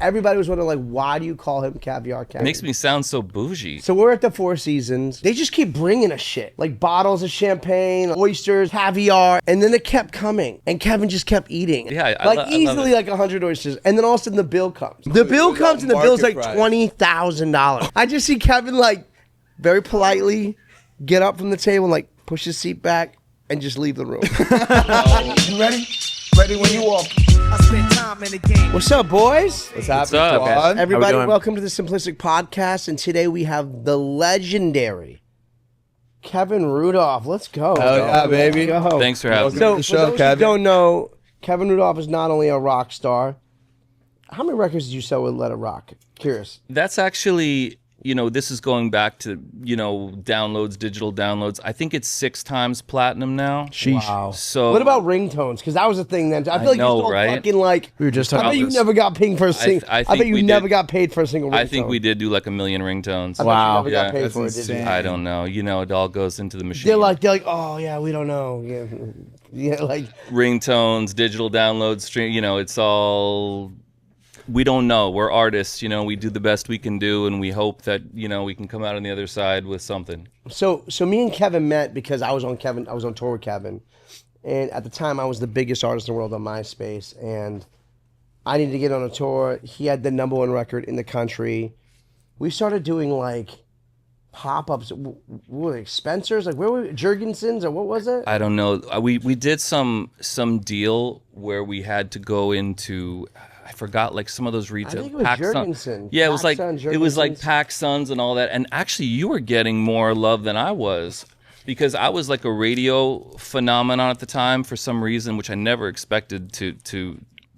Everybody was wondering, like, why do you call him Caviar Kevin? Makes me sound so bougie. So we're at the Four Seasons. They just keep bringing us shit. Like bottles of champagne, oysters, caviar. And then it kept coming. And Kevin just kept eating. Yeah, easily like 100 oysters. And then all of a sudden the bill comes. The bill comes and the bill's like $20,000. I just see Kevin like very politely get up from the table and like push his seat back and just leave the room. You ready? Ready when you walk. I spent time in the game. What's up, boys? What's happening? What's up? Everybody, welcome to the Simplistic Podcast. And today we have the legendary Kevin Rudolf. Let's go. Oh, yeah, baby. Go. Thanks for having me. So, the for show, those Kevin. who don't know, Kevin Rudolf is not only a rock star. How many records did you sell with Let It Rock? Curious. That's actually, this is going back to, downloads, digital downloads. I think it's 6 times platinum now. Sheesh. Wow. So What about ringtones? Because that was a thing then. I feel like know, you still right? fucking like. We were just I talking bet about you this. never got paid for a single. I I bet think you we never did. got paid for a single ringtone. I think we did do like 1 million ringtones. I bet Wow. you never got Yeah. paid That's for it, did you? insane. I don't know. It all goes into the machine. They're like, oh yeah, we don't know. Yeah, like ringtones, digital downloads, stream. It's all. We don't know. We're artists, we do the best we can do, and we hope that, we can come out on the other side with something. So me and Kevin met because I was on tour with Kevin, and at the time I was the biggest artist in the world on Myspace, and I needed to get on a tour. He had the #1 record in the country. We started doing like pop-ups. What were they, Spencer's? Like where were we? Jurgensen's or what was it? I don't know. We did some deal where we had to go into. I forgot like some of those retail. I think it was Jurgensen. Yeah, it was like Jurgensen's. Pac Suns and all that. And actually, you were getting more love than I was, because I was like a radio phenomenon at the time for some reason, which I never expected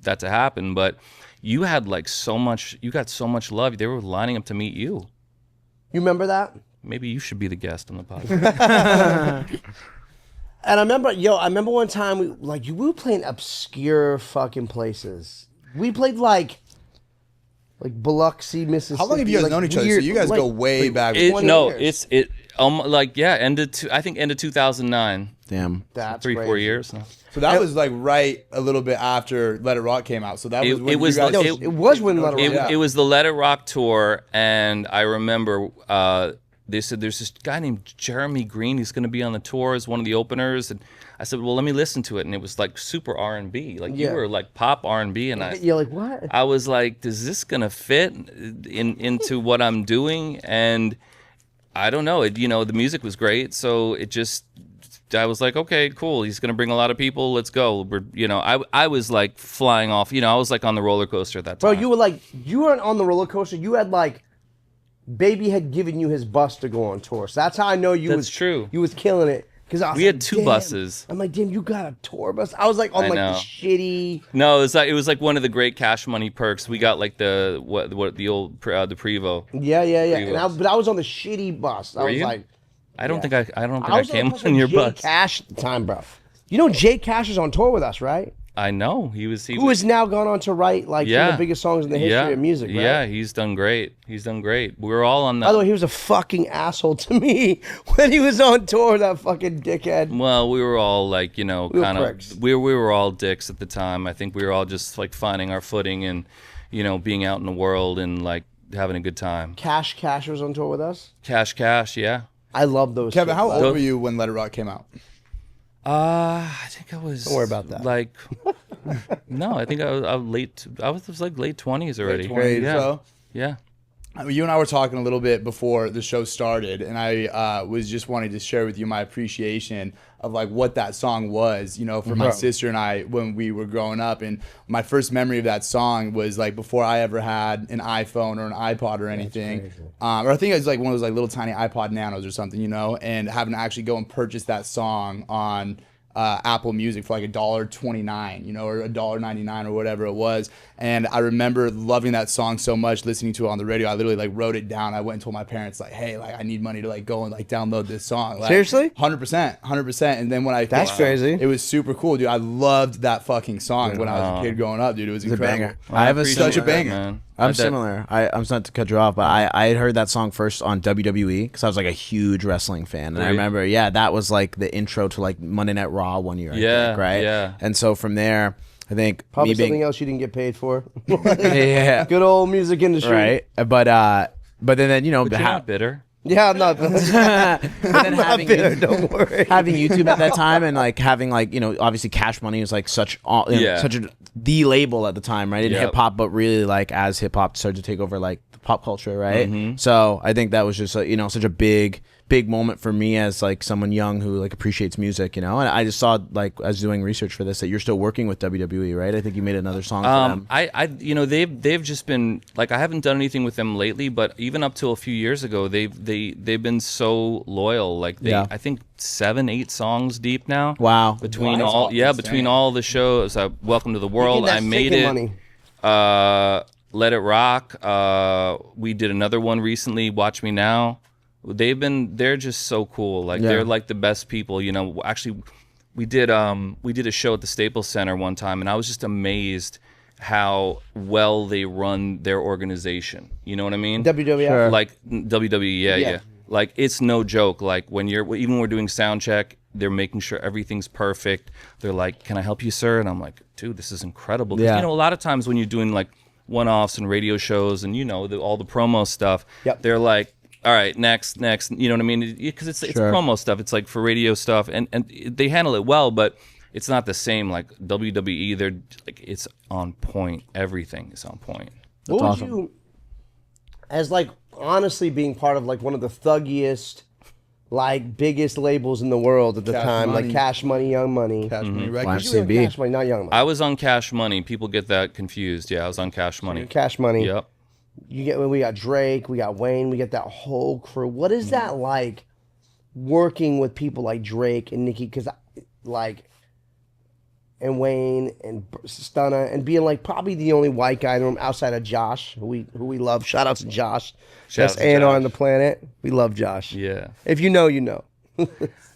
that to happen. But you had like so much. You got so much love. They were lining up to meet you. You remember that? Maybe you should be the guest on the podcast. And I remember one time we were playing obscure fucking places. We played like Biloxi, Mississippi. How long have you guys known each other? So you guys go way back. 20 years. End of 2009. Damn. That's 3-4 crazy. years. So that was like right a little bit after Let It Rock came out. So that was when it was you guys, like- It was when Let It Rock. Yeah. It was the Let It Rock tour, and I remember they said there's this guy named Jeremy Green. He's going to be on the tour as one of the openers, and I said, well, let me listen to it, and it was like super R&B. Like Yeah. you were like pop R&B, and You're like, what? I was like, is this going to fit into what I'm doing? And I don't know. The music was great, so I was like, okay, cool. He's gonna bring a lot of people. Let's go. I was like flying off. I was like on the roller coaster at that time. Bro, you weren't on the roller coaster. You had like, Baby had given you his bus to go on tour. So that's how I know you That's was true. You was killing it. Because We had 2 buses. I'm like, damn, you got a tour bus. I was like on I like know. the shitty. No, it was like one of the great Cash Money perks. We got like the old the Prevo. Yeah. Prevost. But I was on the shitty bus. I Were was you? like, I don't think I was came bus on with your Jay bus. Cash at the time, bro. You know Jay Cash is on tour with us, right? I know he was. Who has now gone on to write like some of the biggest songs in the history of music, right? Yeah, he's done great. We were all on that. By the way, he was a fucking asshole to me when he was on tour, that fucking dickhead. Well, we were all like, kind pricks. of, we were all dicks at the time. I think we were all just like finding our footing and, being out in the world and like having a good time. Cash was on tour with us. Cash, yeah. I love those. Kevin, how shit. old were you when Let It Rock came out? I think I was. Don't worry about that. Like, no, I think I was late. I was like late 20s already. Late 20s, yeah. so? Yeah. You and I were talking a little bit before the show started, and I was just wanting to share with you my appreciation of like what that song was, for my sister and I when we were growing up. And my first memory of that song was like before I ever had an iPhone or an iPod or anything. Or I think it was like one of those like little tiny iPod Nanos or something, and having to actually go and purchase that song on Apple Music for like $1.29, or $1.99 or whatever it was. And I remember loving that song so much, listening to it on the radio. I literally like wrote it down. I went and told my parents like, hey, like I need money to like go and like download this song. Like, Seriously? 100%. And then when That's crazy. It was super cool, dude. I loved that fucking song when I was a kid growing up, dude. It was It's a incredible. banger. I have a Such a similar- banger. Man. I'm similar. I'm not to cut you off, but I had heard that song first on WWE because I was like a huge wrestling fan, and I Right. remember, that was like the intro to like Monday Night Raw one year, I Yeah, think, right? yeah. And so from there, I think Probably me being something else you didn't get paid for. yeah, Good old music industry. right. But then you know, But you're not bitter. Yeah, I'm not. but then I'm not having bitter, don't worry. having YouTube at that time and like having like, you know, obviously Cash Money was like such the label at the time, right? In Yep. hip hop, but really like as hip hop started to take over like the pop culture, right? Mm-hmm. So I think that was just you know, such a big moment for me as like someone young who like appreciates music, you know. And I just saw like as doing research for this that you're still working with WWE, right? I think you made another song for them. I you know they've just been like I haven't done anything with them lately, but even up till a few years ago they've been so loyal. Like I think 7-8 songs deep now. Wow. Between Wow, all that's between all the shows. Welcome to the World. Making that I made stinking it. money. Let It Rock. We did another one recently. Watch Me Now. They're just so cool. Like they're like the best people. You know, actually, we did a show at the Staples Center one time, and I was just amazed how well they run their organization. You know what I mean? WWF. Sure. Like WWE, yeah. Like it's no joke. Like when we're doing sound check, they're making sure everything's perfect. They're like, "Can I help you, sir?" And I'm like, "Dude, this is incredible." 'Cause, Yeah. you know, a lot of times when you're doing like one-offs and radio shows, and you know all the promo stuff, they're like, all right, next, you know what I mean? Because it's promo stuff. It's like for radio stuff, and they handle it well, but it's not the same. Like WWE, they're like it's on point. Everything is on point. What would you, as like honestly being part of like one of the thuggiest, like biggest labels in the world at the time, Money. like Cash Money, Young Money. Cash Money You Records. were on Cash Money, not Young Money. I was on Cash Money. People get that confused. Yeah, I was on Cash Money. Cash Money. Yep. We got Drake, we got Wayne, we got that whole crew. What is that like working with people like Drake and Nicki? Because like, and Wayne and Stunna and being like probably the only white guy in the room outside of Josh, who we love. Shout out to Josh. Best out to A&R Josh. on the planet. We love Josh. Yeah. If you know, you know.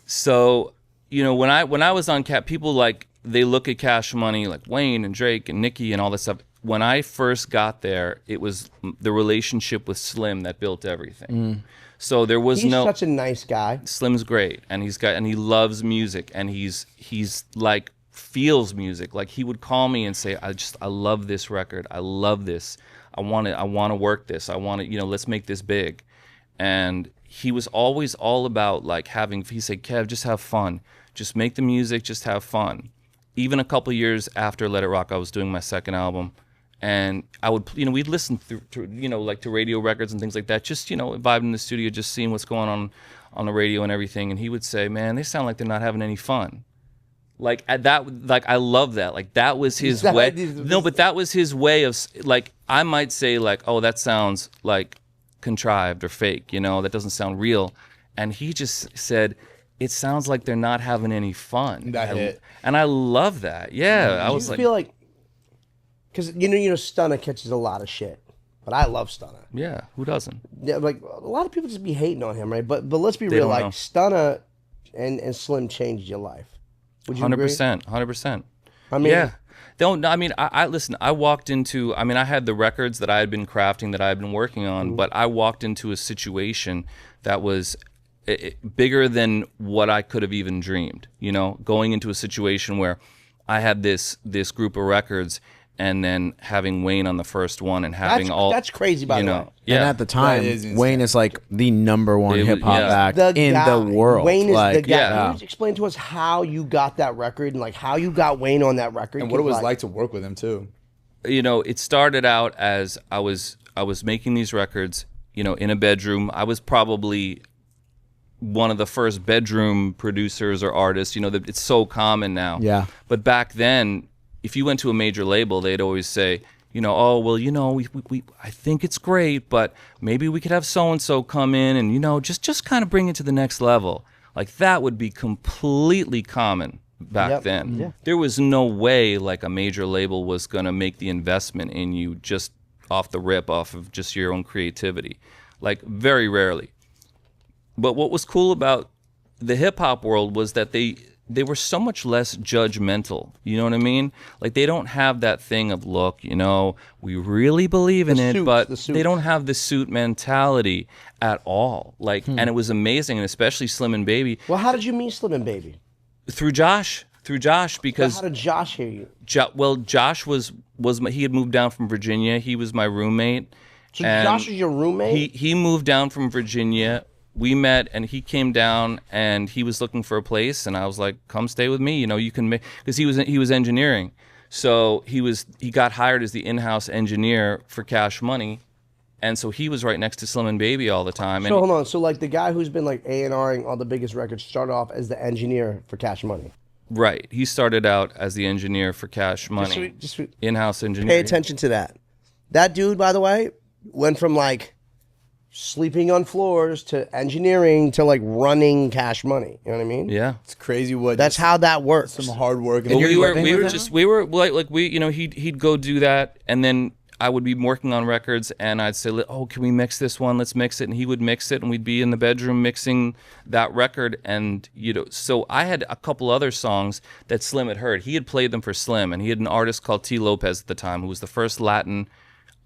So, you know, when I was on Cap, people like they look at Cash Money, like Wayne and Drake and Nicki and all this stuff. When I first got there, it was the relationship with Slim that built everything. So there was He's no such a nice guy. Slim's great, and he loves music, and he's like feels music. Like he would call me and say, I love this record. I love this. I want to work this. I want to, you know, let's make this big. And he was always all about like he said, Kev, just have fun. Just make the music, just have fun. Even a couple years after Let It Rock, I was doing my second album. And I would, you know, we'd listen through, you know, like to radio records and things like that. Just, you know, vibing in the studio, just seeing what's going on the radio and everything. And he would say, "Man, they sound like they're not having any fun." Like at that, like I love that. Like that was his way. No, but that was his way of like I might say like, "Oh, that sounds like contrived or fake." You know, that doesn't sound real. And he just said, "It sounds like they're not having any fun." That hit. And I love that. Yeah, I was I like, feel like, because you know, Stunna catches a lot of shit, but I love Stunna. yeah, who doesn't? Yeah, like a lot of people just be hating on him, right? But let's be real, don't like know. Stunna and Slim changed your life. Would you agree? 100%. I mean, Yeah. I mean, I listen, I walked into, I mean, I had the records that I had been crafting, that I had been working on, but I walked into a situation that was bigger than what I could have even dreamed, you know, going into a situation where I had this group of records and then having Wayne on the first one and having that's crazy, by you the know, way. yeah. And at the time, That is insane. Wayne is like the number one They- hip hop yeah. act The in guy. the world. Wayne is like, the guy. yeah. Can you just explain to us how you got that record and like how you got Wayne on that record And what it was like to work with him too. You know, it started out as I was making these records, you know, in a bedroom. I was probably one of the first bedroom producers or artists. You know, it's so common now. Yeah. But back then, if you went to a major label, they'd always say, you know, "Oh, well, you know, we I think it's great, but maybe we could have so and so come in and, you know, just kind of bring it to the next level." Like that would be completely common back then. Yeah. There was no way like a major label was going to make the investment in you just off the rip, off of just your own creativity. Like very rarely. But what was cool about the hip hop world was that they were so much less judgmental. You know what I mean? Like they don't have that thing of, look, you know, we really believe in it, but they don't have the suit mentality at all. Like, and it was amazing, and especially Slim and Baby. Well, how did you meet Slim and Baby? Through Josh. Through Josh, But because how did Josh hear you? Josh was he had moved down from Virginia. He was my roommate. So and Josh was your roommate? He moved down from Virginia. We met, and he came down, and he was looking for a place, and I was like, "Come stay with me. You know, you can make," because he was engineering, so he got hired as the in-house engineer for Cash Money, and so he was right next to Slim and Baby all the time. So hold on. So like the guy who's been like A&Ring all the biggest records started off as the engineer for Cash Money. Right, he started out as the engineer for Cash Money, Just in-house engineer. pay attention to that. That dude, by the way, went from like sleeping on floors to engineering to like running Cash Money. You know what I mean? Yeah. It's crazy what That's how that works. some hard work. Well, we were like you know, he'd go do that, and then I would be working on records, and I'd say, "Oh, can we mix this one? Let's mix it." And he would mix it, and we'd be in the bedroom mixing that record. And you know, so I had a couple other songs that Slim had heard. He had played them for Slim, and he had an artist called T. Lopez at the time, who was the first Latin,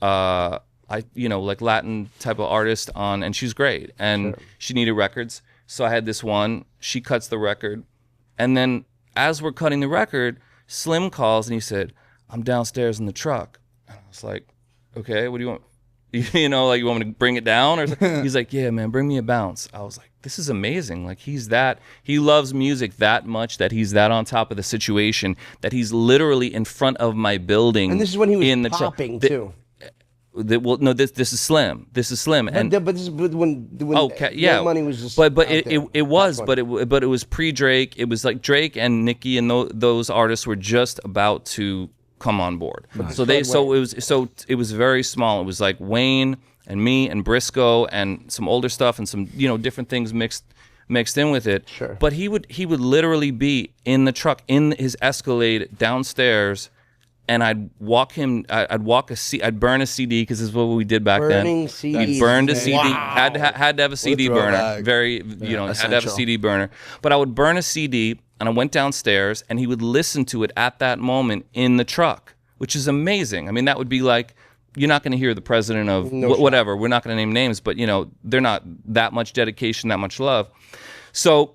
like Latin type of artist on, and she's great, and she needed records. So I had this one. She cuts the record, and then as we're cutting the record, Slim calls and he said, "I'm downstairs in the truck." And I was like, "Okay, what do you want? You know, like you want me to bring it down?" Or something? He's like, "Yeah, man, bring me a bounce." I was like, "This is amazing." Like he loves music that much that he's that on top of the situation that he's literally in front of my building. And this is when he was in the popping too. This is Slim. This is Slim. And But this is when yeah, Money was just but out it there. was but it was pre Drake. It was like Drake and Nicki and those artists were just about to come on board. So it was very small. It was like Wayne and me and Briscoe and some older stuff and some different things mixed in with it. Sure. But he would literally be in the truck in his Escalade downstairs. And I'd I'd burn a CD because this is what we did back Burning then. CDs. I burned a CD. Wow. Had to have a CD burner. throwback. Very, had to have a essential. CD burner. But I would burn a CD, and I went downstairs, and he would listen to it at that moment in the truck, which is amazing. I mean, that would be like, you're not going to hear the president of whatever. We're not going to name names, but they're not that much dedication, that much love. So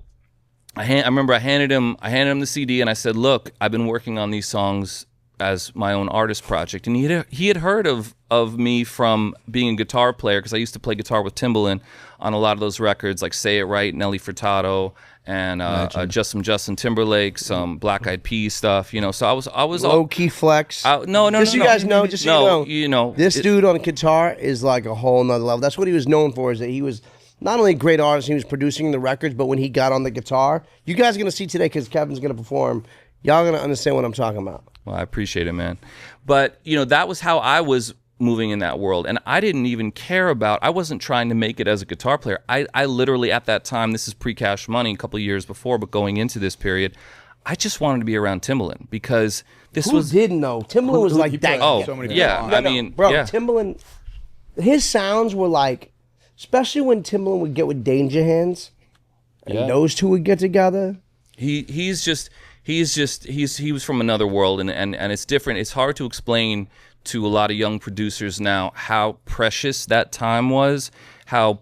I remember I handed him the CD, and I said, "Look, I've been working on these songs as my own artist project," and he had heard of me from being a guitar player because I used to play guitar with Timbaland on a lot of those records, like Say It Right, Nelly Furtado, and just some Justin Timberlake, some Black Eyed Peas stuff. So I was Low key flex. no. Just so you guys know, just so you know, this it- dude on guitar is like a whole nother level. That's what he was known for. Is that he was not only a great artist, he was producing the records, but when he got on the guitar, you guys are gonna see today because Kevin's gonna perform. Y'all gonna understand what I'm talking about. Well, I appreciate it, man. But, that was how I was moving in that world. And I didn't even care I wasn't trying to make it as a guitar player. I literally, at that time, this is pre-Cash Money, a couple of years before, but going into this period, I just wanted to be around Timbaland because this Who was... didn't know? Timbaland was like he that. put so many people yeah. on. I mean, Bro, yeah. Timbaland, his sounds were like, especially when Timbaland would get with Danger Hands, and those two would get together. He was from another world, and it's different. It's hard to explain to a lot of young producers now how precious that time was, how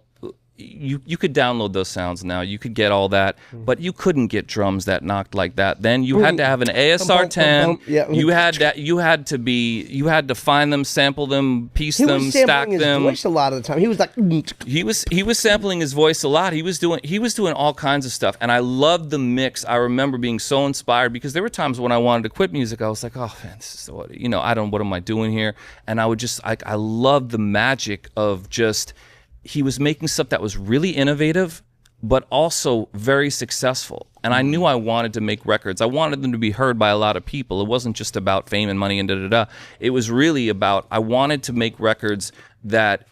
you could download those sounds now, you could get all that, but you couldn't get drums that knocked like that. Then you had to have an ASR 10. Yeah. You had to find them, sample them, piece He them, was stack sampling his them. voice a lot of the time. He was like, He was sampling his voice a lot. He was doing all kinds of stuff, and I loved the mix. I remember being so inspired because there were times when I wanted to quit music. I was like, "Oh man, this is what what am I doing here?" And I would just I loved the magic of just. He was making stuff that was really innovative, but also very successful. And I knew I wanted to make records. I wanted them to be heard by a lot of people. It wasn't just about fame and money and da-da-da. It was really about, I wanted to make records that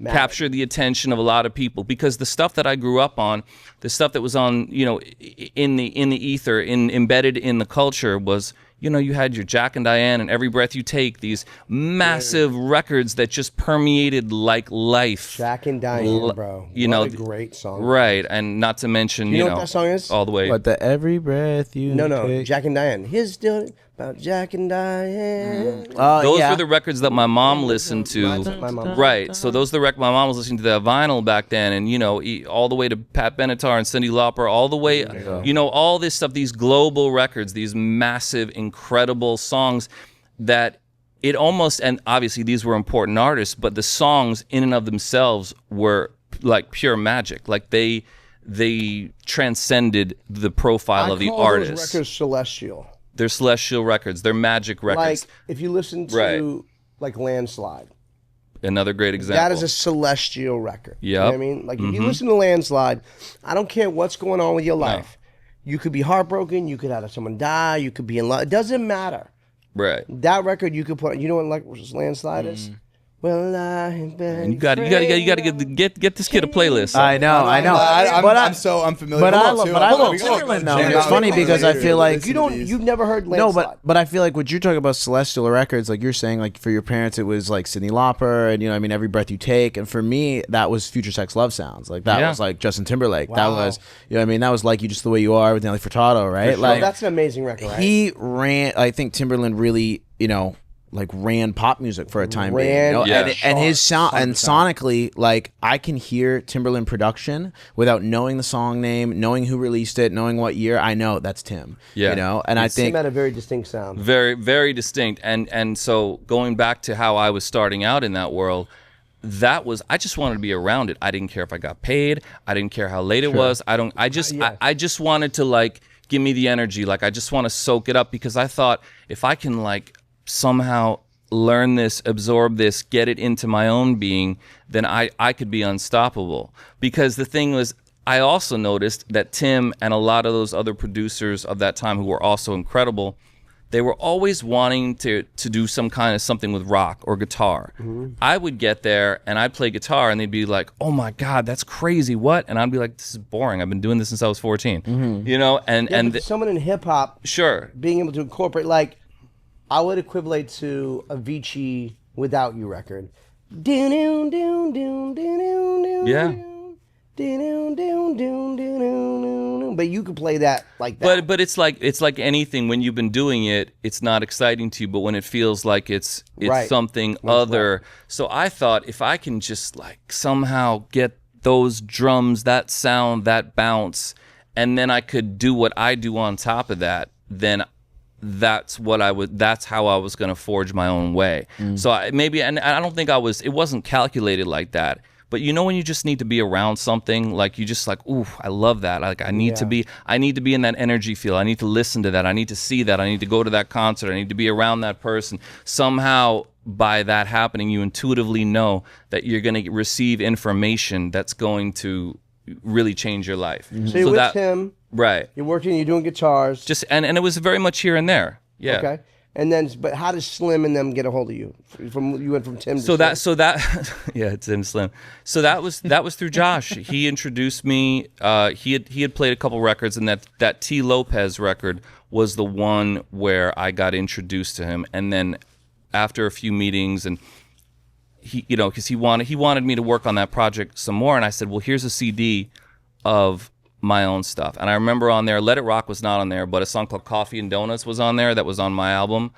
capture the attention of a lot of people, because the stuff that I grew up on, the stuff that was on, in the ether, embedded in the culture was, you had your Jack and Diane and Every Breath You Take, these massive records that just permeated like life. Jack and Diane, bro. What a great song. Right, and not to mention, You know what that song is? all the way. What, the every breath you No, take? Jack and Diane. His still about Jack and Diane. Those were the records that my mom listened to. My mom. Right. So those are the my mom was listening to that vinyl back then, and all the way to Pat Benatar and Cyndi Lauper, all the way, all this stuff, these global records, these massive, incredible songs that it almost, and obviously these were important artists, but the songs in and of themselves were like pure magic. Like they transcended the profile of the artist. Those records celestial. They're celestial records. They're magic records. Like if you listen to like Landslide, another great example. that is a celestial record. Yep. You know what I mean? Like if you listen to Landslide, I don't care what's going on with your life. You could be heartbroken. You could have someone die. You could be in love. It doesn't matter. Right. That record you could put. You know what like Landslide is? Well, I have been. And you got to get this kid a playlist. I know. I'm so unfamiliar. But I with it, too. love Timbaland though. It's funny because I feel like you've never heard Landslide. No, but I feel like what you're talking about celestial records, like you're saying, like for your parents it was like Cyndi Lauper and Every Breath You Take, and for me that was Future Sex Love Sounds. Like that was like Justin Timberlake. Wow. That was that was Like You Just the Way You Are with Nelly Furtado, right? Like that's an amazing record. Right? He ran. I think Timberland really like ran pop music for a time being, and his sound 100%. And sonically, like I can hear Timberland production without knowing the song name, knowing who released it, knowing what year. I know that's Tim. And I think Tim had a very distinct sound. Very, very distinct. And so going back to how I was starting out in that world, I just wanted to be around it. I didn't care if I got paid. I didn't care how late it was. I just wanted to like give me the energy. Like I just want to soak it up because I thought if I can like somehow learn this, absorb this, get it into my own being, then I could be unstoppable. Because the thing was, I also noticed that Tim and a lot of those other producers of that time who were also incredible, they were always wanting to do some kind of something with rock or guitar. I would get there and I'd play guitar and they'd be like, oh my God, that's crazy, what? And I'd be like, this is boring. I've been doing this since I was 14. And someone in hip hop, sure, being able to incorporate, like, I would equivalent to Avicii Without You record. Yeah. But you could play that like that. But it's like anything. When you've been doing it, it's not exciting to you. But when it feels like it's something other. So I thought if I can just like somehow get those drums, that sound, that bounce, and then I could do what I do on top of that, then that's how I was going to forge my own way. So I don't think it wasn't calculated like that. But when you just need to be around something, like you just like, ooh, I love that. Like I need to be in that energy field. I need to listen to that. I need to see that. I need to go to that concert. I need to be around that person. Somehow by that happening, you intuitively know that you're going to receive information that's going to really change your life. So you're with him. Right. You're working, you're doing guitars. Just and it was very much here and there. Yeah. Okay. And then, but how does Slim and them get a hold of you? You went from Tim to Slim. Yeah, Tim Slim. So that was through Josh. He introduced me. He had played a couple records, and that T. Lopez record was the one where I got introduced to him. And then after a few meetings, and he, because he wanted me to work on that project some more, and I said, well, here's a CD of my own stuff. And I remember on there, Let It Rock was not on there, but a song called Coffee and Donuts was on there that was on my album.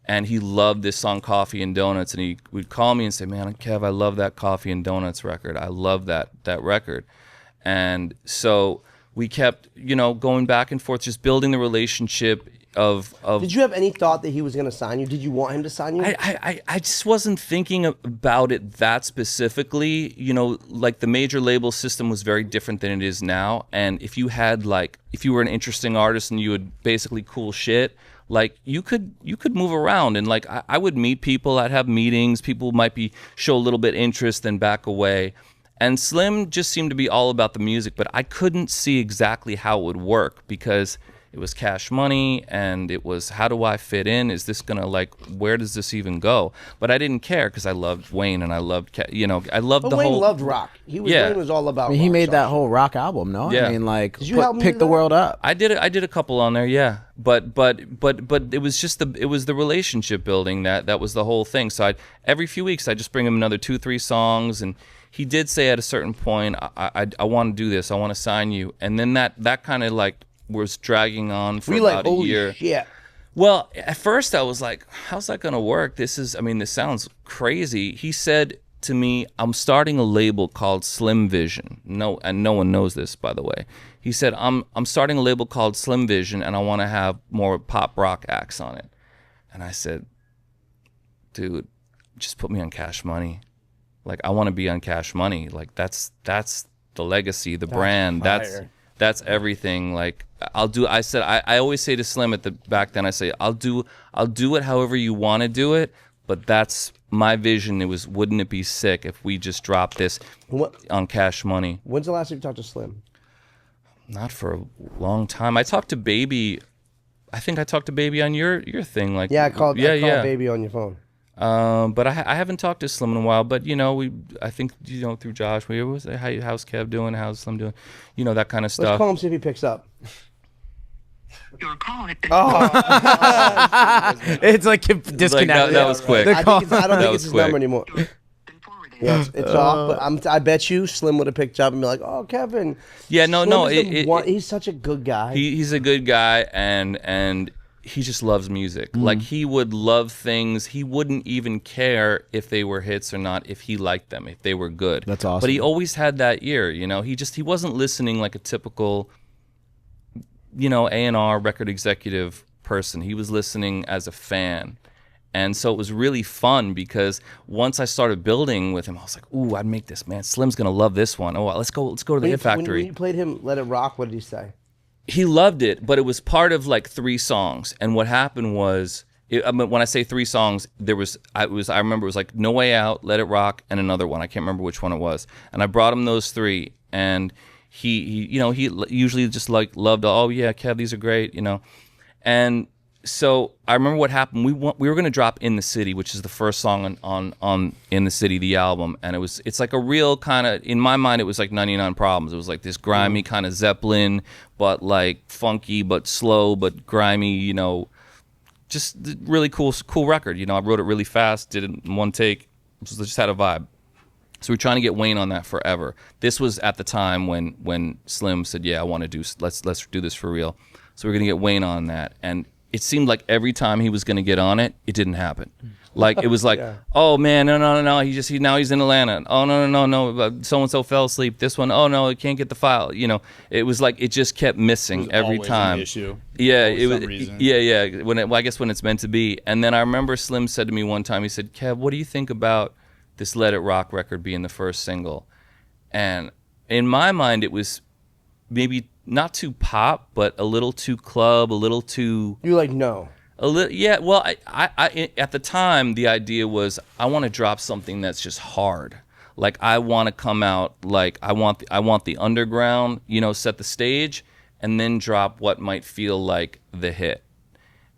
And he loved this song Coffee and Donuts, and he would call me and say, man, Kev, I love that Coffee and Donuts record. I love that record. And so we kept, going back and forth, just building the relationship of Did you have any thought that he was going to sign you? Did you want him to sign you? I just wasn't thinking about it that specifically. Like the major label system was very different than it is now. And if you were an interesting artist and you had basically cool shit, like you could move around, and like I would meet people, I'd have meetings, people might show a little bit interest then back away. And Slim just seemed to be all about the music, but I couldn't see exactly how it would work because it was cash money, and it was, how do I fit in? Is this gonna where does this even go? But I didn't care because I loved Wayne and I loved, I loved the Wayne whole. loved rock. Wayne was all about. He rock made that songs. whole rock album, no? Yeah. I mean, like, Did you help him pick do the that? world up. I did a couple on there, yeah. But it was just the relationship building that was the whole thing. So every few weeks I just bring him another 2-3 songs, and he did say at a certain point, I want to do this, I want to sign you, and then that kind of was dragging on for about a year. Shit. Well, at first I was like, how's that going to work? This sounds crazy. He said to me, I'm starting a label called Slim Vision. No, and no one knows this, by the way. He said, I'm starting a label called Slim Vision, and I want to have more pop rock acts on it. And I said, dude, just put me on Cash Money. Like, I want to be on Cash Money. Like, that's the legacy, the brand. Fire. That's everything. Like, I said, I always say to Slim back then, I say, I'll do it however you want to do it, but that's my vision. Wouldn't it be sick if we just dropped this on Cash Money? When's the last time you talked to Slim? Not for a long time. I talked to Baby. I think I talked to Baby on your thing. Like, I called Baby on your phone. But I haven't talked to Slim in a while. But I think through Josh, how's Kev doing? How's Slim doing? That kind of stuff. Let's call him, see if he picks up. Your call has been It's like disconnected. That was quick. I don't think it's his quick. number anymore. forwarded. Yeah, it's off. But I bet you Slim would have picked up and be like, "Oh, Kevin." Yeah, no. He's such a good guy. He's a good guy, and he just loves music. Like, he would love things. He wouldn't even care if they were hits or not, if he liked them, if they were good. That's awesome. But he always had that ear, He wasn't listening like a typical, A&R record executive person. He was listening as a fan. And so it was really fun because once I started building with him, I was like, ooh, I'd make this, man. Slim's going to love this one. Oh, let's go to the Hit Factory. When you played him Let It Rock, what did he say? He loved it, but it was part of like 3 songs. And what happened was, when I say 3 songs, I remember it was like No Way Out, Let It Rock, and another one. I can't remember which one it was. And I brought him those 3, and he usually just like loved, oh yeah, Kev, these are great, And so I remember what happened. We were going to drop In the City, which is the first song on In the City, the album, and it's like a real kind of, in my mind, it was like 99 Problems. It was like this grimy kind of Zeppelin, but like funky, but slow, but grimy. Just really cool record. I wrote it really fast, did it in one take. Just had a vibe. So we're trying to get Wayne on that forever. This was at the time when Slim said, "Yeah, I want to do. Let's do this for real." So we're gonna get Wayne on that, and it seemed like every time he was going to get on it, it didn't happen. Like, it was like, oh man, no. Now he's in Atlanta. Oh no. So-and-so fell asleep. This one, oh no, he can't get the file. It was like, it just kept missing every time. An issue. Yeah, it was. Yeah. I guess when it's meant to be. And then I remember Slim said to me one time, he said, "Kev, what do you think about this Let It Rock record being the first single?" And in my mind, it was maybe not too pop, but a little too club, a little too. You're like, no. A little, yeah. Well, I at the time the idea was I want to drop something that's just hard. Like, I want to come out like I want the underground, set the stage, and then drop what might feel like the hit.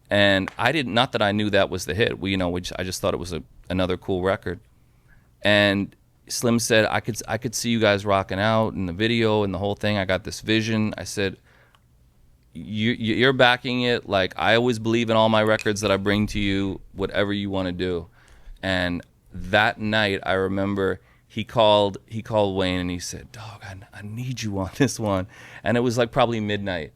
And I didn't. Not that I knew that was the hit. I just thought it was another cool record. And Slim said, I could see you guys rocking out in the video and the whole thing. I got this vision. I said, you're backing it. Like, I always believe in all my records that I bring to you, whatever you want to do. And that night, I remember he called Wayne and he said, "Dog, I need you on this one." And it was like probably midnight.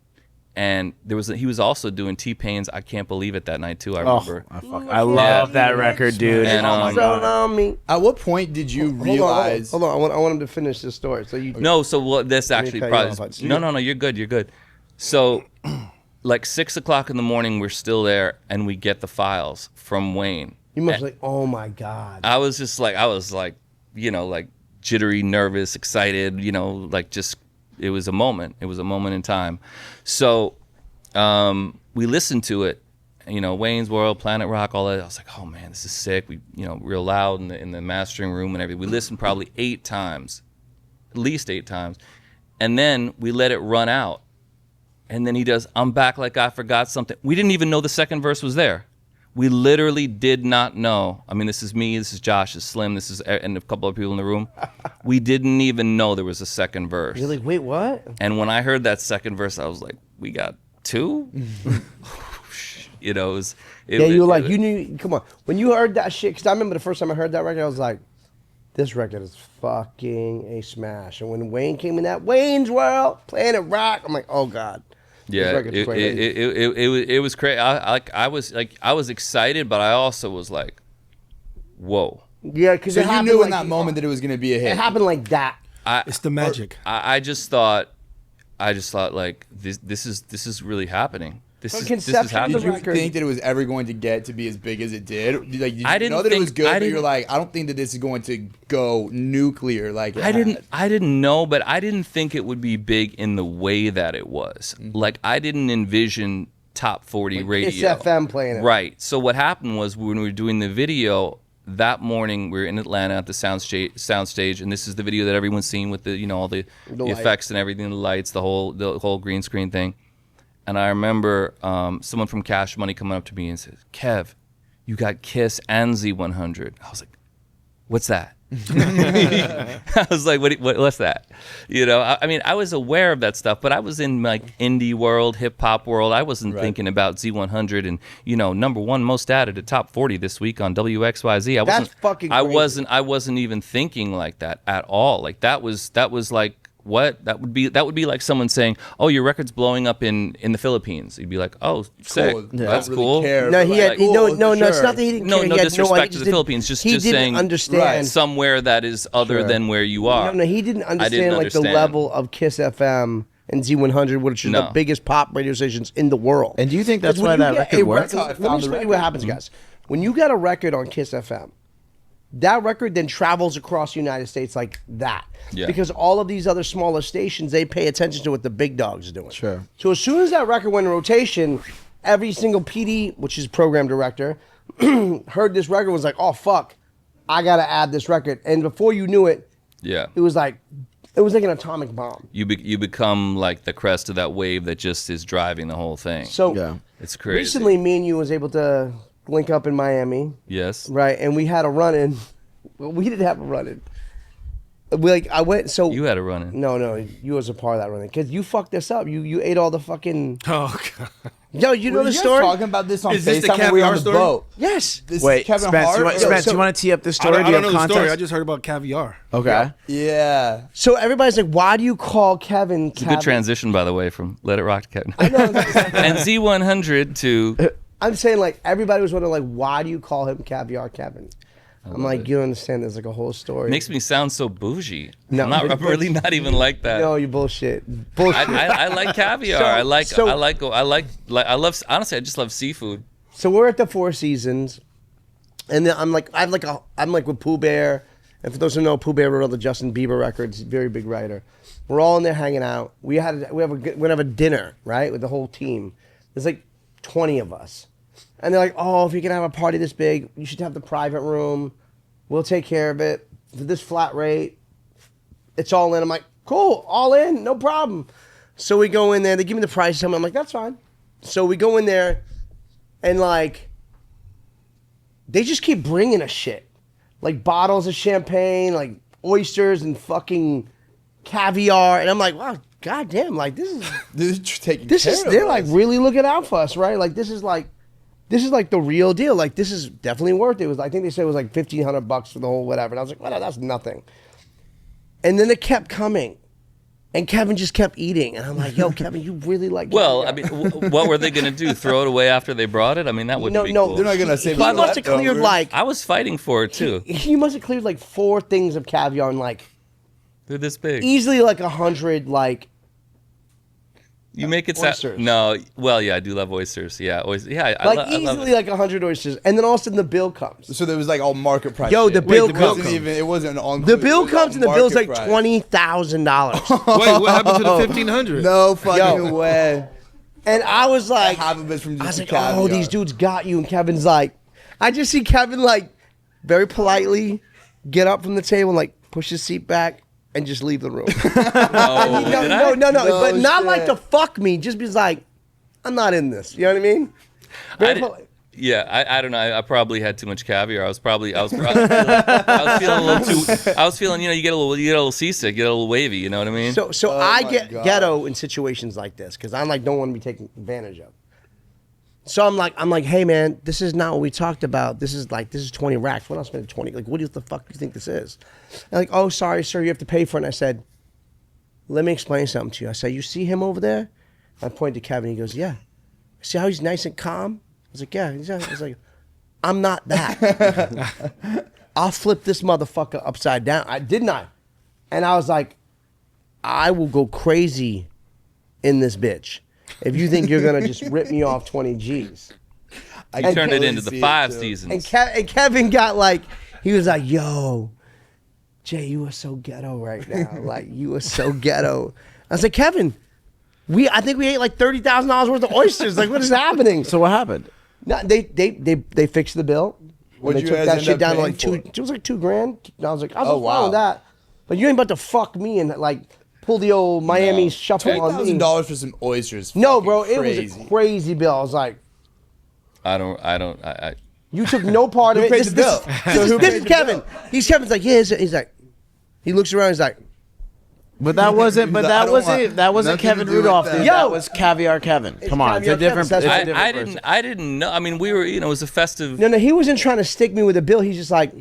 And he was also doing T-Pain's "I Can't Believe It" that night too. I remember. I love that record, dude. And, At what point did you realize? Hold on. I want him to finish this story. So you. No. So this actually cut you probably. off. No. You're good. So, like 6 o'clock in the morning, we're still there, and we get the files from Wayne. You must be like, oh my god. I was like, jittery, nervous, excited. Like just. It was a moment. It was a moment in time. So we listened to it, Wayne's World, Planet Rock, all that. I was like, oh man, this is sick. We, real loud in the mastering room and everything. We listened probably 8 times, at least 8 times. And then we let it run out. And then he does, "I'm back like I forgot something." We didn't even know the second verse was there. We literally did not know. I mean, this is me, this is Josh, this is Slim, this is and a couple of people in the room. We didn't even know there was a second verse. You're like, wait, what? And when I heard that second verse, I was like, we got 2? It was... you were like, you knew, come on. When you heard that shit, because I remember the first time I heard that record, I was like, this record is fucking a smash. And when Wayne came in that Wayne's World, Planet Rock, I'm like, oh God. Yeah, it was crazy. I was excited, but I also was like, whoa. Yeah, because So you knew in that moment that it was going to be a hit. It happened like that. It's the magic. I just thought like this is really happening. This is happening. Did you think that it was ever going to get to be as big as it did? Like, did you know that it was good, but you're like, I don't think that this is going to go nuclear like it I didn't know, but I didn't think it would be big in the way that it was. Like, I didn't envision top 40 radio. It's FM playing it. Right. So what happened was when we were doing the video that morning, we were in Atlanta at the soundstage, and this is the video that everyone's seen with the all the effects and everything, the lights, the whole green screen thing. And I remember someone from Cash Money coming up to me and said, "Kev, you got Kiss and Z100." I was like, "What's that?" I was like, what's that? I mean, I was aware of that stuff, but I was in like indie world, hip hop world. I wasn't thinking about Z100 and number one most added to top 40 this week on WXYZ. That's fucking crazy. I wasn't even thinking like that at all. Like that was like, what? That would be like someone saying, "Oh, your record's blowing up in the Philippines." You'd be like, "Oh, sick, that's cool." No, he had no. It's not that he didn't care. No disrespect to the Philippines. Just didn't saying, understand somewhere that is other than where you are. No, he didn't understand the level of Kiss FM and Z100, which are the biggest pop radio stations in the world. And do you think that's why that record worked? Let me explain what happens, guys. When you get a record on Kiss FM, that record then travels across the United States like that. Yeah. Because all of these other smaller stations, they pay attention to what the big dogs are doing. Sure. So as soon as that record went in rotation, every single PD, which is program director, heard this record, was like, "Oh fuck, I gotta add this record." And before you knew it, it was like an atomic bomb. You become like the crest of that wave that just is driving the whole thing. So it's crazy. Recently, me and you was able to link up in Miami. Yes. Right, and we had a run-in. Well, we didn't have a run-in. I went, so... You had a run-in. No, you was a part of that run-in. Because you fucked this up. You ate all the fucking... Oh, God. Yo, you know the story? We were talking about this on Is this the FaceTime when we were on Caviar the story? boat. Yes. Wait, Spence, you want to tee up this story? I don't know the context? story. I just heard about Caviar. Okay. Yeah. So everybody's like, why do you call Kevin It's a good transition, by the way, from Let It Rock to Kevin. I know. And Z100 to... I'm saying, like, everybody was wondering, like, why do you call him Caviar Kevin? I'm like, you don't understand. There's like a whole story. Makes me sound so bougie. No, I'm really not even like that. No, you bullshit. Bullshit. I like caviar. Honestly, I just love seafood. So we're at the Four Seasons, and then I'm like with Pooh Bear. And for those who know, Pooh Bear wrote all the Justin Bieber records. Very big writer. We're all in there hanging out. We're gonna have a dinner, right, with the whole team. There's like 20 of us. And they're like, "Oh, if you're going to have a party this big, you should have the private room. We'll take care of it for this flat rate. It's all in." I'm like, "Cool, all in, no problem." So we go in there. They give me the price. I'm like, "That's fine." So we go in there, and like, they just keep bringing us shit. Like bottles of champagne, like oysters and fucking caviar. And I'm like, "Wow, goddamn, like this is they're like really looking out for us, right? Like this is like the real deal. Like this is definitely worth it." I think they said it was like $1,500 for the whole whatever. And I was like, "Well, that's nothing." And then it kept coming, and Kevin just kept eating. And I'm like, "Yo, Kevin, you really like?" Well, I mean, what were they gonna do? Throw it away after they brought it? I mean, that wouldn't be cool. They're not gonna say. He must have cleared like I was fighting for it too. he must have cleared like 4 things of caviar and like They're this big. easily like 100 like. You make it oysters. sound no. Well, yeah, I do love oysters. Yeah, oysters. Yeah, I Like love easily it. like 100 oysters, and then all of a sudden the bill comes. So there was like all market price. Yo, shit. the bill comes. It wasn't on. The bill comes and the bill's like $20,000. $20,000. Wait, what happened to the 1,500? No fucking Yo. way. And I was like, Half of it's from just I was like, caviar. "Oh, these dudes got you." And Kevin's like, I just see Kevin like very politely get up from the table and like push his seat back and just leave the room. No, but not like to fuck me. Just be like, "I'm not in this." You know what I mean? Very polite. Yeah, I don't know. I probably had too much caviar. I was feeling a little too. I was feeling, you get a little seasick, you get a little wavy. You know what I mean? So I get ghetto in situations like this because I'm like, don't want to be taken advantage of. So I'm like, "Hey man, this is not what we talked about. This is 20 racks. We're not spending 20. Like, what the fuck do you think this is?" And like, "Oh, sorry, sir, you have to pay for it." And I said, "Let me explain something to you." I said, "You see him over there? I point to Kevin. He goes, yeah. See how he's nice and calm? I was like, yeah. I was like, I'm not that. I'll flip this motherfucker upside down. I did not. And I was like, I will go crazy in this bitch if you think you're going to just rip me off 20 G's. I turned it into the 5 seasons. And Kevin got like, he was like, yo, Jay, you are so ghetto right now. Like, you are so ghetto. I was like, Kevin, I think we ate like $30,000 worth of oysters. Like, what is happening? So what happened? No, they fixed the bill. What They you took guys that end shit up down to paying like for? it was like $2,000. And I was like, I was Oh, fine with wow. that. But you ain't about to fuck me and like pull the old Miami shuffle on me. $20,000 for some oysters. No, Fucking bro, it crazy. was a crazy bill. I was like, I you took no part of it. paid the bill? This is Kevin. Kevin's like, yeah. He's like, he looks around. He's like, But that wasn't. But I that don't wasn't. want That wasn't nothing to Kevin do with Rudolf. that. Dude. Yo! That was Caviar Kevin. Come on, Caviar it's a different. Kevin, so that's it's a what- different I person. didn't know. I mean, we were, it was a festive. no, he wasn't trying to stick me with a bill. He's just like,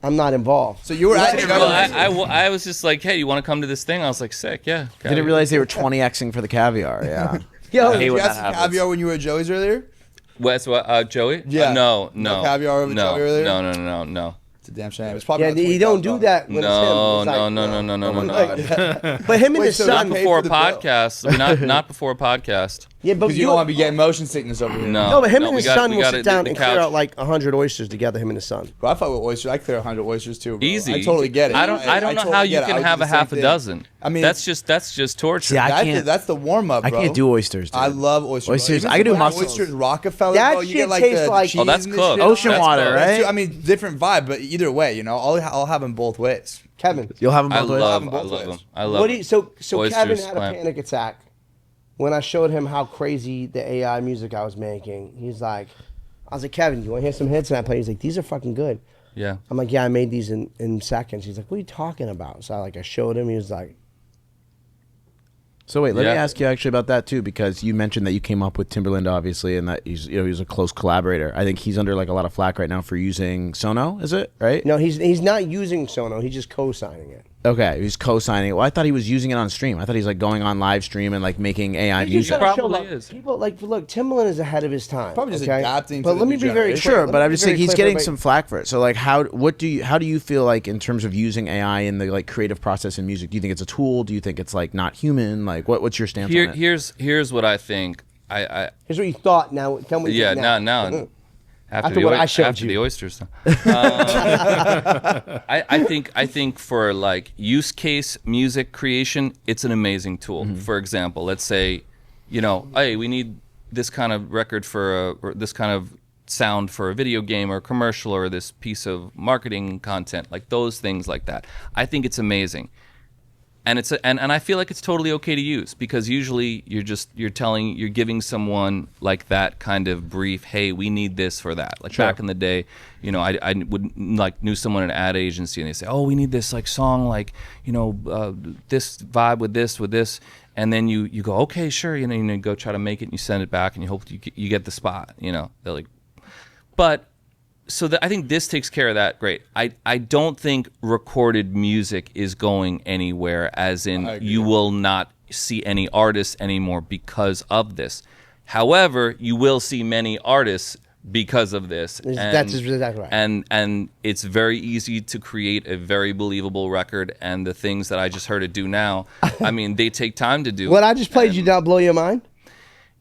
I'm not involved. So you were at Well, I was just like, hey, you want to come to this thing? I was like, sick, yeah. Didn't realize they were 20xing for the caviar. Yeah. Yo, I hate Did when you that ask for happens. caviar when you were at Joey's earlier? What's what? Joey? Yeah. No. No caviar over no, Joey earlier? No. It's a damn shame. It's probably yeah, not he don't do $20,000. that when No, it's him. It's like, no. God. But him and Wait, his so son. not Before a for the bill. podcast. I mean, not before a podcast. Yeah, but Because you don't want to be getting motion sickness over here. No. No, but him no, and we his got- son we will got sit it, down the and clear couch. out like 100 oysters together, him and his son. Bro, I fuck with oysters. I clear 100 oysters too, bro. Easy. I totally get it. I don't know totally how you get it. I can would have do a the same half a thing. dozen. I mean, that's just torture. See, I can't. That's the warm up, I bro. can't do oysters. Dude. I love oysters. Oysters, Bro. I can do Even mussels. Oysters, Rockefeller. That bro, you shit get like tastes the like- cheese Oh, that's and cooked. shit. Ocean That's water, cooked. right? I mean, different vibe, but either way, you know, I'll have them both ways. Kevin. You'll have them I both ways? love both them. ways. I love What them. do you, so Oysters, Kevin had a slam. panic attack when I showed him how crazy the AI music I was making. He's like, I was like, Kevin, you want to hear some hits? And I played. He's like, these are fucking good. Yeah. I'm like, yeah, I made these in seconds. He's like, what are you talking about? So I showed him. He was like, So wait, let me Yeah. ask you actually about that too, because you mentioned that you came up with Timbaland, obviously, and that he's he was a close collaborator. I think he's under like a lot of flack right now for using Sono. Is it right? no, he's not using Sono. He's just co-signing it. Okay, he's co-signing it. Well, I thought he was using it on stream. I thought he's like going on live stream and like making AI He's music. just gotta Probably show love. is. People like look. Timbaland is ahead of his time. Probably just okay? adapting to But the let me new be very generation. clear. Sure, but I'm just saying he's clear for getting everybody. some flack for it. So like, how do you feel like in terms of using AI in the like creative process in music? Do you think it's a tool? Do you think it's like not human? Like, what's your stance on it? Here's what I think. I Here's what you thought. Now tell me. what you yeah, think now after what I showed after you. the oysters. I think for like use case music creation, it's an amazing tool. For example, let's say, you know, hey, we need this kind of record or this kind of sound for a video game or a commercial or this piece of marketing content, like those things like that. I think it's amazing. And and I feel like it's totally okay to use, because usually you're giving someone like that kind of brief, hey, we need this for that. Like back in the day, you know, I would like knew someone in an ad agency and they say, oh, we need this like song, like, you know, this vibe with this, and then you go, okay, sure, you know, you go try to make it and you send it back and you hope you get the spot, you know. They're like, but. So I think this takes care of that. Great. I don't think recorded music is going anywhere, as in you will not see any artists anymore because of this. However, you will see many artists because of this. That's exactly right. And it's very easy to create a very believable record, and the things that I just heard it do now, I mean, they take time to do. What I just played you not blow your mind?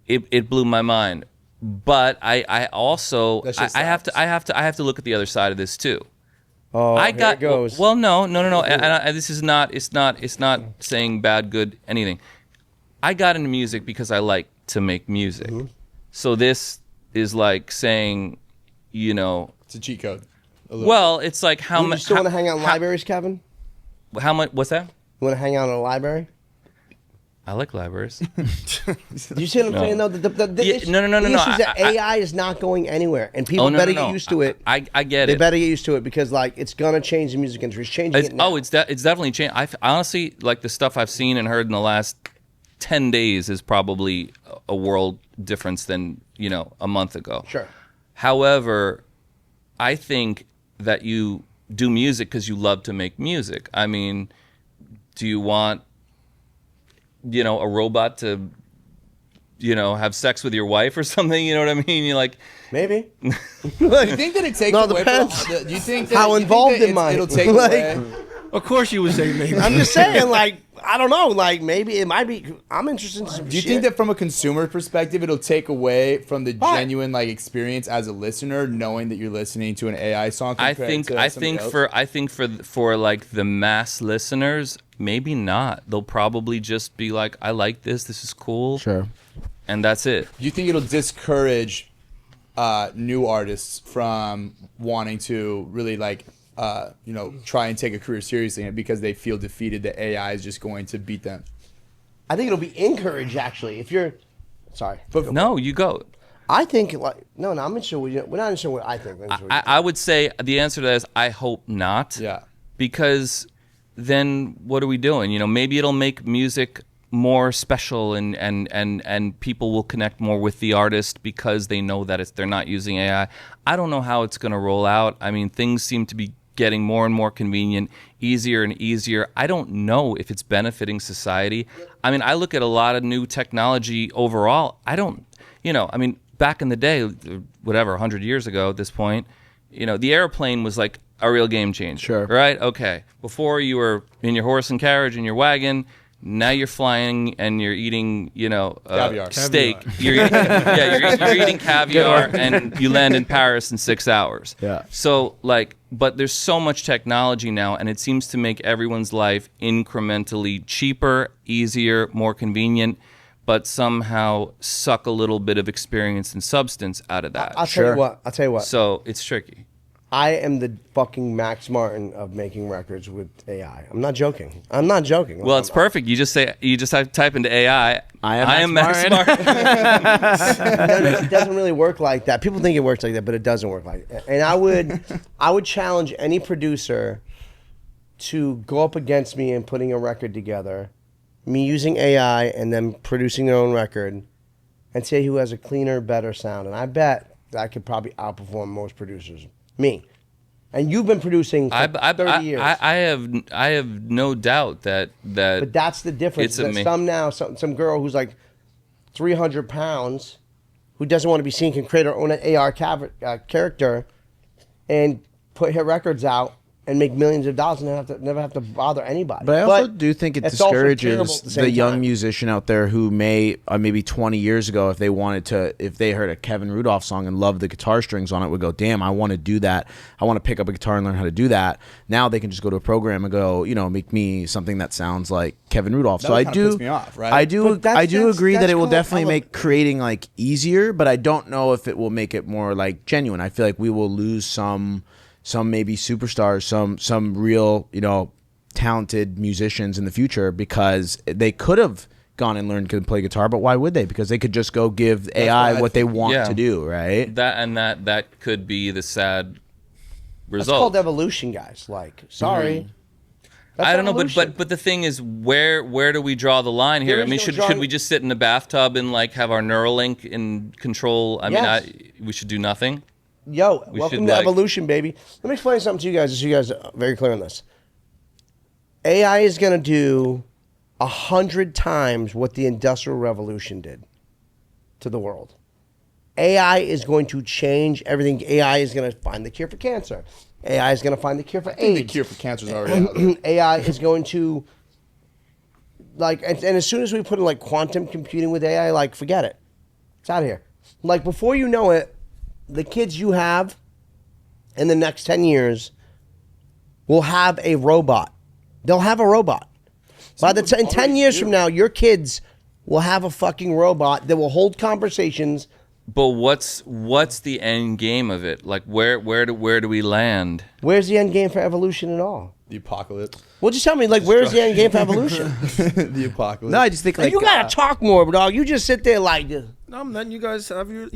It blew my mind. But I also I have to look at the other side of this too. Oh, I got here it goes. well, no. And this is not. It's not saying bad, good, anything. I got into music because I like to make music. So this is like saying, you know, It's a cheat code. well, it's like how You much. still want to hang out in libraries, Kevin? How much? What's that? You want to hang out in a library? I like libraries. Do you see what I'm saying? Though the Yeah, issue, no. The issue is that AI is not going anywhere, and people better get used to it. I get They it. better get used to it, because like it's gonna change the music industry. It's changing it now. It's definitely changed. I honestly, like, the stuff I've seen and heard in the last 10 days is probably a world difference than, you know, a month ago. Sure. However, I think that you do music because you love to make music. I mean, do you want, you know, a robot to have sex with your wife or something. You know what I mean? You're like, Maybe. Do you think that it takes No, away depends from, do you think that, how you think involved that am I? it'll take Like- away? Of course you would say maybe. I'm just saying, like, I don't know, like maybe it might be. I'm interested in some Do you shit. think that from a consumer perspective, it'll take away from the Why? genuine like experience as a listener, knowing that you're listening to an AI song? I compared think to I somebody think else? for like the mass listeners, maybe not. They'll probably just be like, I like this. This is cool. Sure. And that's it. Do you think it'll discourage new artists from wanting to really like try and take a career seriously because they feel defeated that AI is just going to beat them? I think it'll be encouraged actually. If you're, sorry, But No, you go. I think like no, I'm not sure. We're not even sure what I think. I would say the answer to that is I hope not. yeah, Because then what are we doing? Maybe it'll make music more special and people will connect more with the artist because they know that they're not using AI. I don't know how it's going to roll out. I mean, things seem to be getting more and more convenient, easier and easier. I don't know if it's benefiting society. I mean, I look at a lot of new technology overall. I mean, back in the day, whatever, 100 years ago at this point, the airplane was like a real game changer. Sure. Right? Okay. Before you were in your horse and carriage in your wagon. Now you're flying and you're eating, Caviar. steak. You're eating caviar and you land in Paris in 6 hours. Yeah. So but there's so much technology now, and it seems to make everyone's life incrementally cheaper, easier, more convenient, but somehow suck a little bit of experience and substance out of that. I'll tell you what. So it's tricky. I am the fucking Max Martin of making records with AI. I'm not joking. Well, it's perfect. You just have to type into AI. I am Max Martin. No, it doesn't really work like that. People think it works like that, but it doesn't work like that. And I would challenge any producer to go up against me in putting a record together, me using AI and them producing their own record, and say who has a cleaner, better sound. And I bet that I could probably outperform most producers. Me. And you've been producing for 30 years. I have no doubt that But that's the difference. It's Some girl who's like 300 pounds, who doesn't want to be seen, can create her own AR character and put her records out and make millions of dollars and never have to bother anybody. But I also do think it it's also terrible discourages at the same the young time. musician out there who may, maybe 20 years ago, if they heard a Kevin Rudolf song and loved the guitar strings on it, would go, damn, I want to do that. I want to pick up a guitar and learn how to do that. Now they can just go to a program and go, make me something that sounds like Kevin Rudolf. That So I kinda do, puts me off, right? I do agree that it will definitely kind of- make creating like easier, but I don't know if it will make it more like genuine. I feel like we will lose some maybe superstars, some real, talented musicians in the future because they could have gone and learned to play guitar, but why would they? Because they could just go give AI what they want to do, right? That could be the sad It's result. called evolution, guys. Like, sorry. That's I don't know, evolution. but the thing is, where do we draw the line here? There I is mean, no should drawing- we just sit in a bathtub and have our Neuralink in control? I Yes. mean, we should do nothing. Yo, We welcome should, to evolution, baby. Let me explain something to you guys, just so you guys are very clear on this. AI is going to do 100 times what the Industrial Revolution did to the world. AI is going to change everything. AI is going to find the cure for cancer. AI is going to find the cure for AIDS. The cure for cancer is already out there. AI is going to, and as soon as we put in quantum computing with AI, forget it. It's out of here. Before you know it, the kids you have in the next 10 years will have a robot. They'll have a robot. In 10 years from now, your kids will have a fucking robot that will hold conversations. But what's the end game of it? Where do we land? Where's the end game for evolution at all? The apocalypse. Well, just tell me, where's the end game for evolution? The apocalypse. No, I just think You gotta talk more, dog. You just sit there No, I'm letting you guys have your.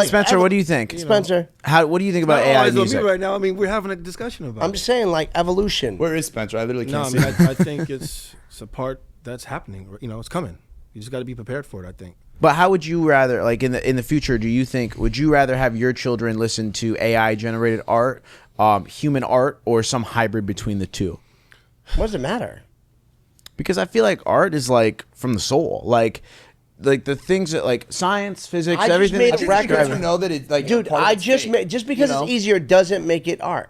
Spencer, what do you think? Spencer. What do you think about Not AI always on music? me right now. I mean, we're having a discussion about. I'm it. just saying, evolution. Where is Spencer? I literally No, can't I see. mean, I think it's a part that's happening. It's coming. You just got to be prepared for it, I think. But how would you rather, in the future, would you rather have your children listen to AI generated art, human art, or some hybrid between the two? What does it matter? Because I feel like art is from the soul. like the things that like science, physics, I just everything. made that's a record. describing- You know that it's like Dude, part of I it's just fake, made, just because you know? it's easier doesn't make it art.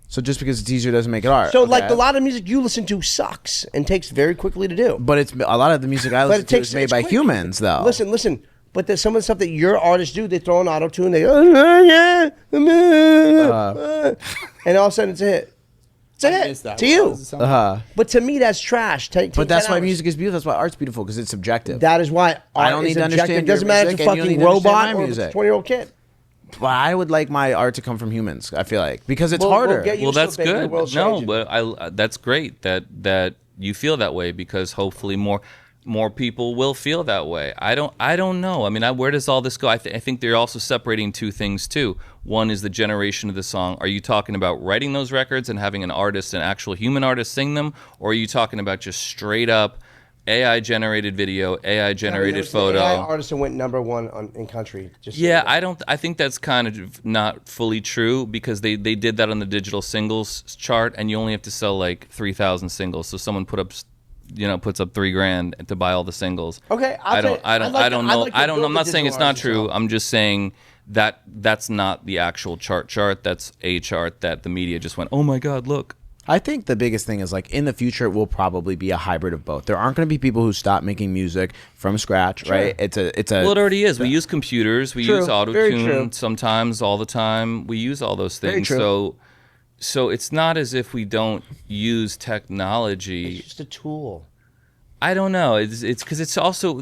So just because it's easier doesn't make it art. So Okay. like a lot of music you listen to sucks and takes very quickly to do. But it's a lot of the music I listen to is made by quick. humans, though. Listen. But there's some of the stuff that your artists do. They throw an auto tune. They and all of a sudden it's a hit. It's a I hit missed that. to What you. does it sound like? But to me, that's trash. But that's why music is beautiful. That's why art's beautiful because it's subjective. That is why art I don't is need to objective. understand It doesn't your matter if it's a music, and you don't fucking need to understand robot my or if it's a music. 20-year-old kid. But I would like my art to come from humans. I feel like because it's We'll harder. get you- Well, used to that's it, baby. The good. world's No, changing. but that's great that you feel that way because hopefully more people will feel that way. I don't know. I mean, where does all this go? I think they're also separating two things too. One is the generation of the song. Are you talking about writing those records and having an artist, an actual human artist, sing them, or are you talking about just straight up AI generated video, AI generated photo? AI artist went #1 in country. Just so Yeah, you know. I think that's kind of not fully true because they did that on the digital singles chart, and you only have to sell like 3,000 singles. So someone puts up $3,000 to buy all the singles. Okay, I don't know. I'm not saying it's not true. Well. I'm just saying that that's not the actual chart. That's a chart that the media just went, oh my God, look. I think the biggest thing is like in the future it will probably be a hybrid of both. There aren't going to be people who stop making music from scratch, right? It's a Well, it already is. We use computers. We use Very true. auto-tune sometimes, all the time. We use all those things. true. So it's not as if we don't use technology. It's just a tool. I don't know. It's because it's also,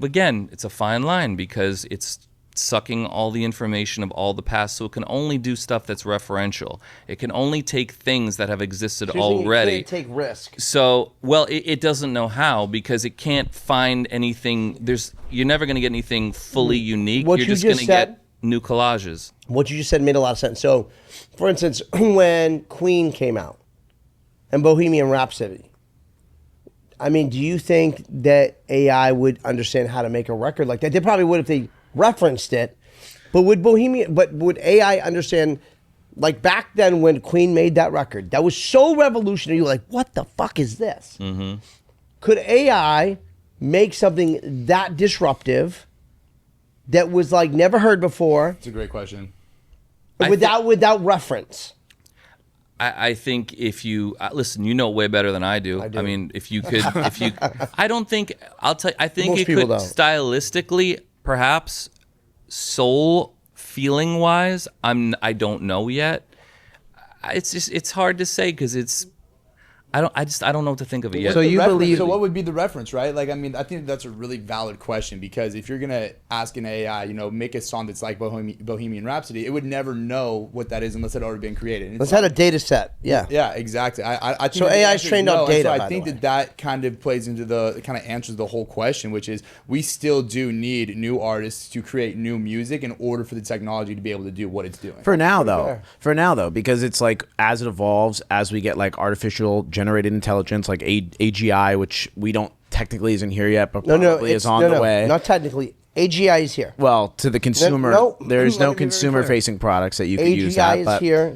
again, it's a fine line because it's sucking all the information of all the past, so it can only do stuff that's referential. It can only take things that have existed already. You can't take risk. So, well, it doesn't know how because it can't find anything. You're never going to get anything fully unique. What You're you just going just to said- get new collages. What you just said made a lot of sense. So, for instance, when Queen came out and Bohemian Rhapsody, I mean, do you think that AI would understand how to make a record like that? They probably would if they referenced it. But would AI understand, like back then when Queen made that record, that was so revolutionary, you were like, what the fuck is this? Mm-hmm. Could AI make something that disruptive that was like never heard before It's a great question. without reference? I think if you listen, you know way better than I do. I mean, if you could, I don't think I think Most it people could don't. stylistically, perhaps, soul feeling wise. I don't know yet. It's hard to say because I don't know what to think of it yet. So you believe- So what would be the reference, right? Like, I mean, I think that's a really valid question because if you're gonna ask an AI, make a song that's like Bohemian Rhapsody, it would never know what that is unless it had already been created. And it's Let's had a data set. Yeah. Yeah, exactly. I think So that the AI is answer is trained on no, and data, So by I the think way. that kind of plays into it kind of answers the whole question, which is we still do need new artists to create new music in order for the technology to be able to do what it's doing. For now, though, because it's like as it evolves, as we get like artificial generated intelligence, like AGI, which we don't technically isn't here yet, but probably is on the way. Not technically. AGI is here. Well, to the consumer, no, there's let no me be very consumer-facing products that you can use that. AGI is But here.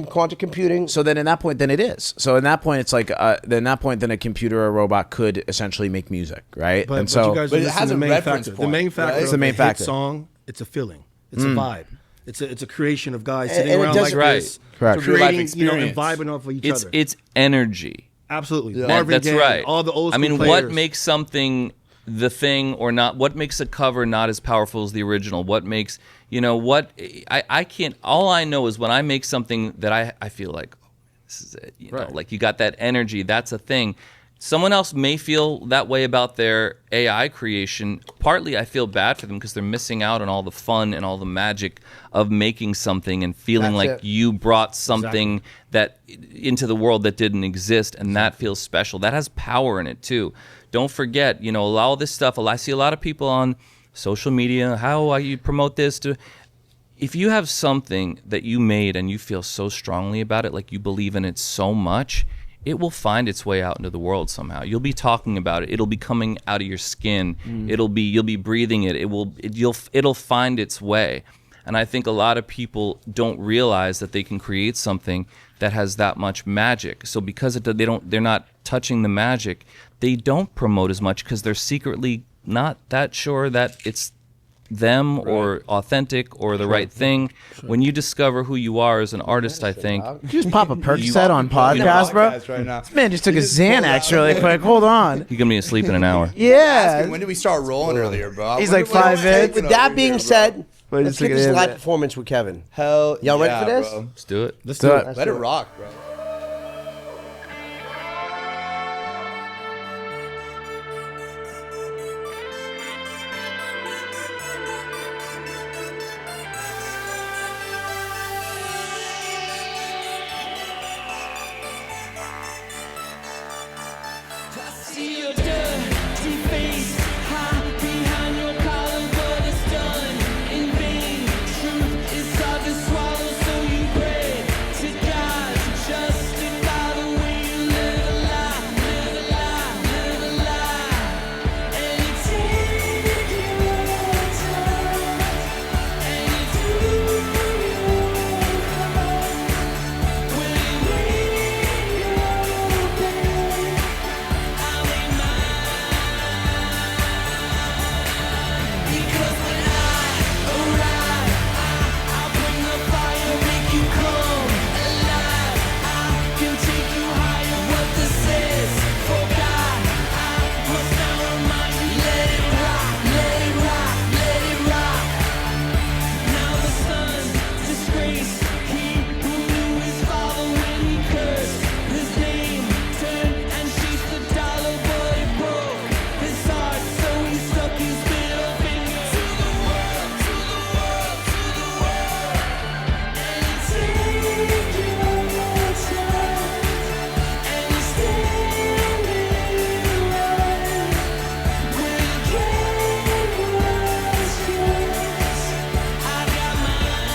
Quantum computing. so then, in that point, then it is. So in that point, it's like then a computer or a robot could essentially make music, right? But, and so you guys but are it missing has the a main reference factor. point, The main right? factor. It's of the main a hit factor. song. It's a feeling. It's a vibe. It's a creation of guys And sitting it around doesn't- like Right. this, Correct. It's a real life creating, and experience. vibing off of each other. It's energy. Absolutely. Yeah. Marvin That's Gaye, right. All the old I school mean, players. what makes something the thing or not? What makes a cover not as powerful as the original? What makes what? I can't. All I know is when I make something that I feel like, oh, this is it. Like you got that energy. That's a thing. Someone else may feel that way about their AI creation. Partly, I feel bad for them because they're missing out on all the fun and all the magic of making something and feeling That's like it. you brought something that into the world that didn't exist, and that feels special. That has power in it too. Don't forget, all this stuff. I see a lot of people on social media. How you promote this? If you have something that you made and you feel so strongly about it, like you believe in it so much, it will find its way out into the world somehow. You'll be talking about it. It'll be coming out of your skin. You'll be breathing it. It'll find its way. And I think a lot of people don't realize that they can create something that has that much magic. So because they're not touching the magic, they don't promote as much because they're secretly not that sure that it's them or authentic or the right thing. When you discover who you are as an artist, I think You just pop a Percocet on podcast, bro. Right now. This man just took a just pulled Xanax out. really quick. Hold on. you're gonna be asleep in an hour. Yeah. When did we start rolling earlier, bro? He's When like did we 5 start minutes. taking With that over being here, bro? said, Wait, let's just get look this at live that. performance with Kevin. Hell, Y'all ready yeah, for this? bro. Let's do it. Let's Do do it. it. Let it rock, bro. See your dirty face, hide behind your collar, but it's done in vain. Truth is hard to swallow, so you pray to God to justify the way you live a lie, live a lie, live a lie. And you take your time, and you do your part. When you read your pain, because when I arrive, I'll bring the fire, make you come alive. I can take you higher, what this is. For God, I must now remind you, let it rock, let it rock, let it rock. Now the son's disgrace, he who knew his father when he cursed. His name turned and chased the dollar, but it broke his heart, so he stuck his middle finger to the world, to the world, to the world. And you take your time, and you stand in line. When the game was yours, I got mine.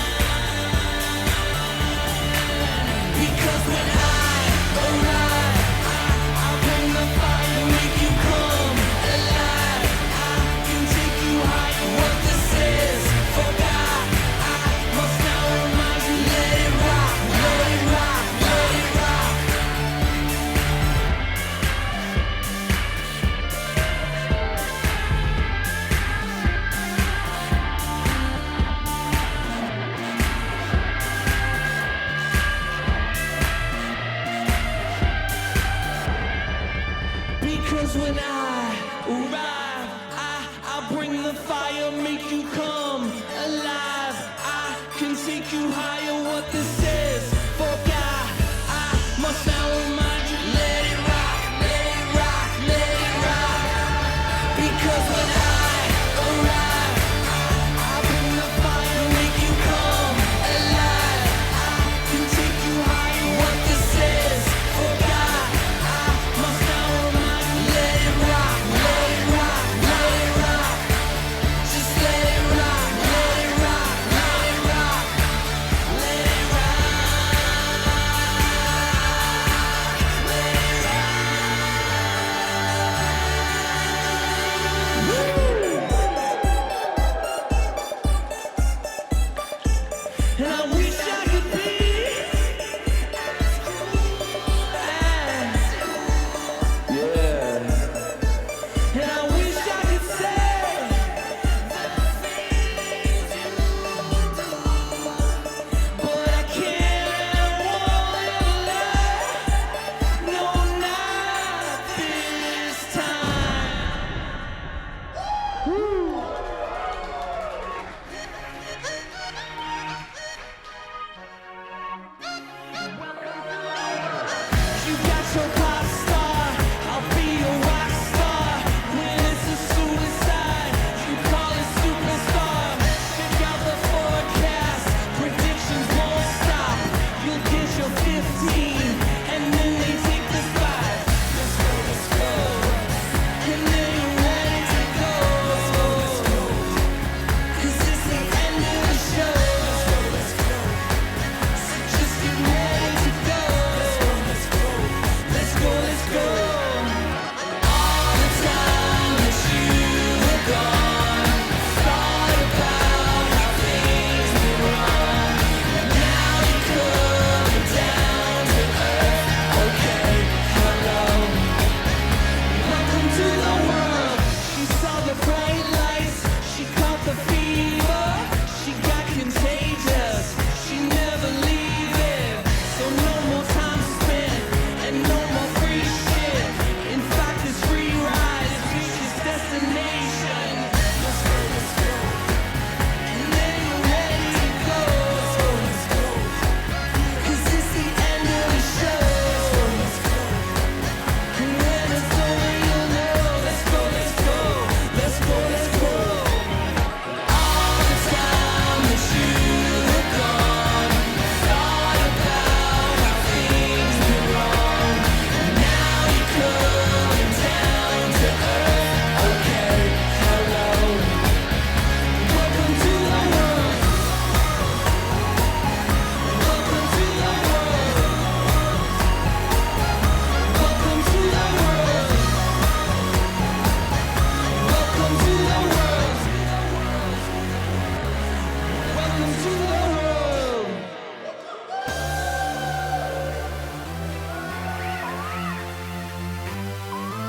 Because when I arrive, I'll bring the fire, make you come alive. I can take you higher, what this is. For God, I must now remind you, let it rock, let it rock, let it rock. Because when I arrive, I'll bring the fire, make you come alive. I can take you higher, what this is. For God, I must now remind you, let it rock, let it rock, let it rock. Because when I arrive, I'll bring the fire, make you come alive. I can take you higher, what this is. For God, I must now remind you, let it rock, let it rock, let it rock. Just let it rock, let it rock, let it rock, let it rock.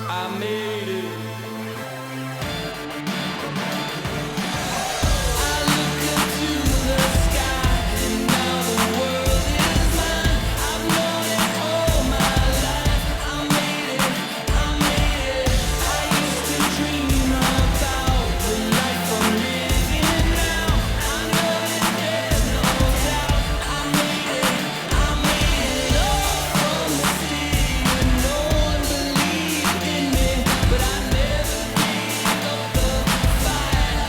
I made it. I look up to the sky, and now the world is mine. I've known it all my life. I made it, I made it. I used to dream about the life I'm living now. I know that there's no doubt. I made it, I made it. All from the city when no one believed in me, but I never gave up the fight.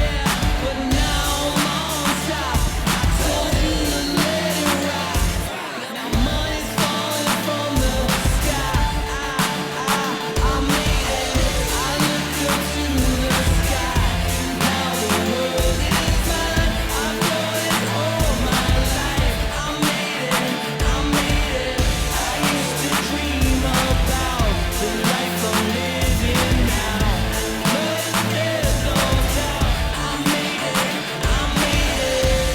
Yeah, but now I'm on top. I told you to let it rock. Now money's falling from the sky. I made it. I look up to the sky. Now the world is mine. I've known it all my life. I made it. I made it. I used to dream about the life I'm living now. But there's no doubt. I made it. I made it.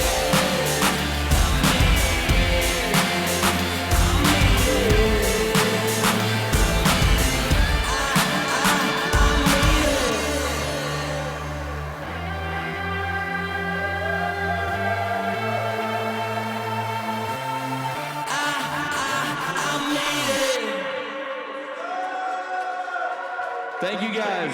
Thank you guys.